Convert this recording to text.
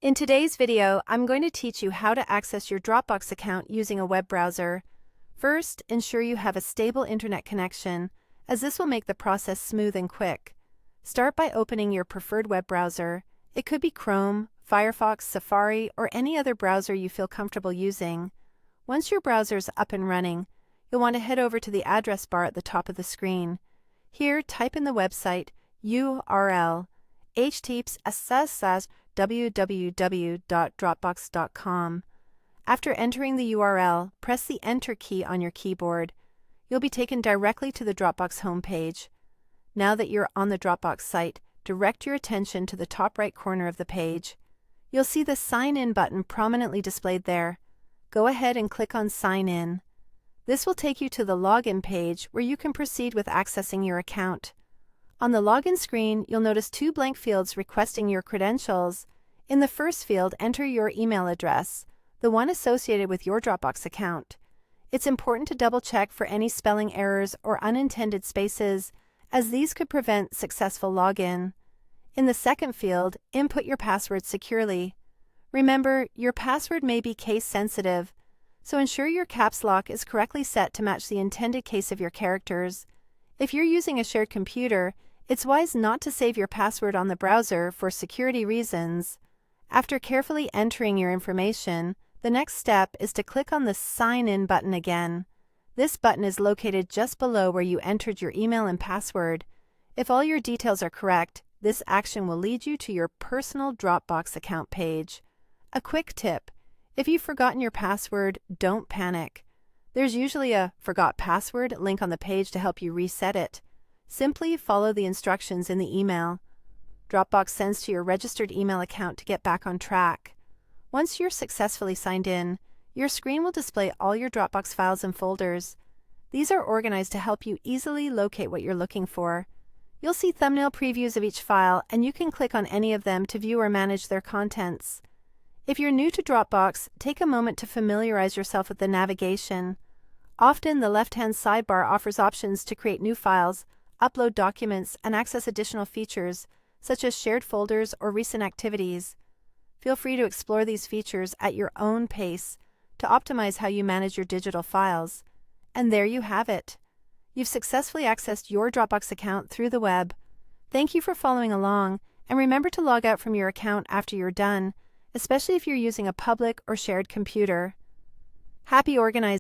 In today's video, I'm going to teach you how to access your Dropbox account using a web browser. First, ensure you have a stable internet connection, as this will make the process smooth and quick. Start by opening your preferred web browser. It could be Chrome, Firefox, Safari, or any other browser you feel comfortable using. Once your browser is up and running, you'll want to head over to the address bar at the top of the screen. Here, type in the website URL https://www.dropbox.com. After entering the URL, press the Enter key on your keyboard. You'll be taken directly to the Dropbox homepage. Now that you're on the Dropbox site, direct your attention to the top right corner of the page. You'll see the Sign In button prominently displayed there. Go ahead and click on Sign In. This will take you to the Login page where you can proceed with accessing your account. On the login screen, you'll notice two blank fields requesting your credentials. In the first field, enter your email address, the one associated with your Dropbox account. It's important to double-check for any spelling errors or unintended spaces, as these could prevent successful login. In the second field, input your password securely. Remember, your password may be case-sensitive, so ensure your caps lock is correctly set to match the intended case of your characters. If you're using a shared computer, it's wise not to save your password on the browser for security reasons. After carefully entering your information, the next step is to click on the Sign In button again. This button is located just below where you entered your email and password. If all your details are correct, this action will lead you to your personal Dropbox account page. A quick tip: if you've forgotten your password, don't panic. There's usually a Forgot Password link on the page to help you reset it. Simply follow the instructions in the email. Dropbox sends to your registered email account to get back on track. Once you're successfully signed in, your screen will display all your Dropbox files and folders. These are organized to help you easily locate what you're looking for. You'll see thumbnail previews of each file, and you can click on any of them to view or manage their contents. If you're new to Dropbox, take a moment to familiarize yourself with the navigation. Often, the left-hand sidebar offers options to create new files, upload documents, and access additional features, such as shared folders or recent activities. Feel free to explore these features at your own pace to optimize how you manage your digital files. And there you have it. You've successfully accessed your Dropbox account through the web. Thank you for following along, and remember to log out from your account after you're done, especially if you're using a public or shared computer. Happy organizing!